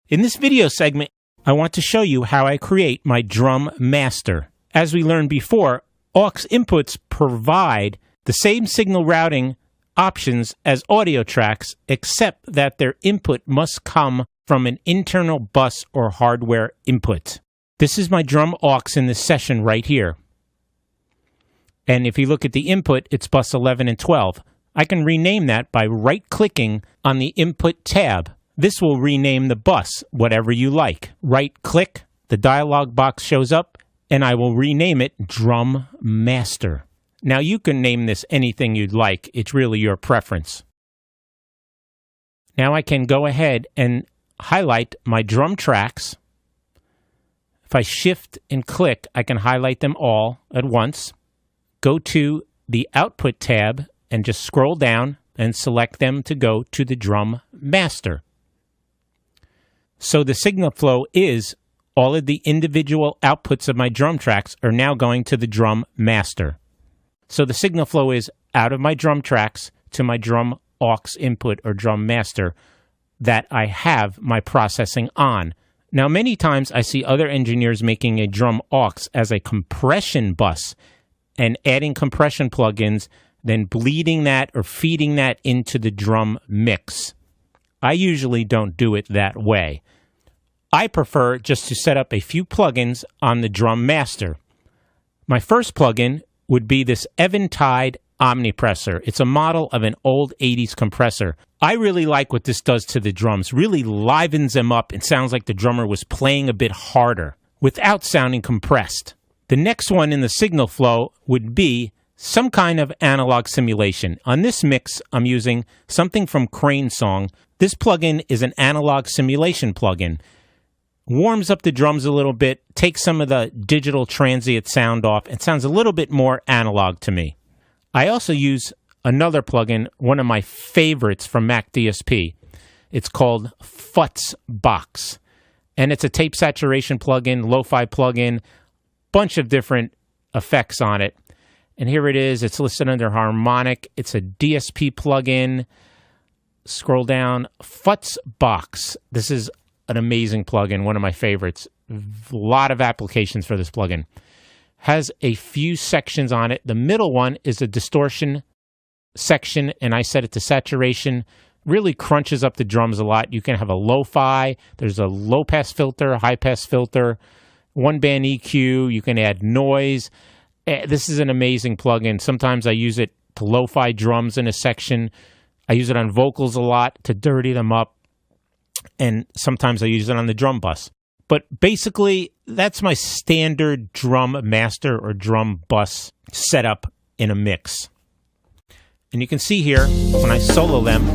In this video segment, I want to show you how I create my drum master. As we learned before, aux inputs provide the same signal routing options as audio tracks, except that their input must come from an internal bus or hardware input. This is my drum aux in this session right here. And if you look at the input, it's bus 11 and 12. I can rename that by right-clicking on the Input tab. This will rename the bus, whatever you like. Right-click, the dialog box shows up, and I will rename it Drum Master. Now you can name this anything you'd like. It's really your preference. Now I can go ahead and highlight my drum tracks. If I shift and click, I can highlight them all at once. Go to the Output tab and just scroll down and select them to go to the Drum Master. So the signal flow is all of the individual outputs of my drum tracks are now going to the Drum Master. So the signal flow is out of my drum tracks to my drum aux input or drum master that I have my processing on. Now, many times I see other engineers making a drum aux as a compression bus and adding compression plugins, then bleeding that or feeding that into the drum mix. I usually don't do it that way. I prefer just to set up a few plugins on the drum master. My first plugin would be this Eventide Omnipressor. It's a model of an old 80s compressor. I really like what this does to the drums. Really livens them up and sounds like the drummer was playing a bit harder without sounding compressed. The next one in the signal flow would be some kind of analog simulation. On this mix, I'm using something from Crane Song. This plugin is an analog simulation plugin. Warms up the drums a little bit, takes some of the digital transient sound off, and sounds a little bit more analog to me. I also use another plugin, one of my favorites from Mac DSP. It's called Futzbox, and it's a tape saturation plugin, lo-fi plugin, bunch of different effects on it. And here it is. It's listed under Harmonic. It's a DSP plugin. Scroll down. Futzbox. This is an amazing plugin, one of my favorites. A lot of applications for this plugin. Has a few sections on it. The middle one is a distortion section, and I set it to saturation. Really crunches up the drums a lot. You can have a lo-fi. There's a low-pass filter, high-pass filter, one-band EQ. You can add noise. This is an amazing plugin. Sometimes I use it to lo-fi drums in a section. I use it on vocals a lot to dirty them up. And sometimes I use it on the drum bus. But basically, that's my standard drum master or drum bus setup in a mix. And you can see here, when I solo them,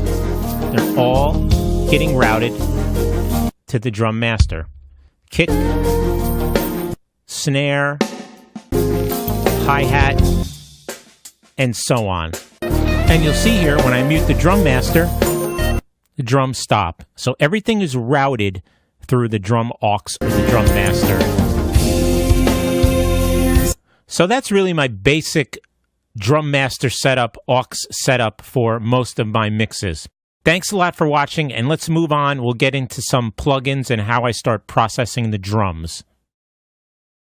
they're all getting routed to the drum master. Kick, snare, hi-hat, and so on. And you'll see here, when I mute the drum master, the drums stop. So everything is routed through the drum aux or the drum master. So that's really my basic drum master setup, aux setup for most of my mixes. Thanks a lot for watching, and let's move on. We'll get into some plugins and how I start processing the drums.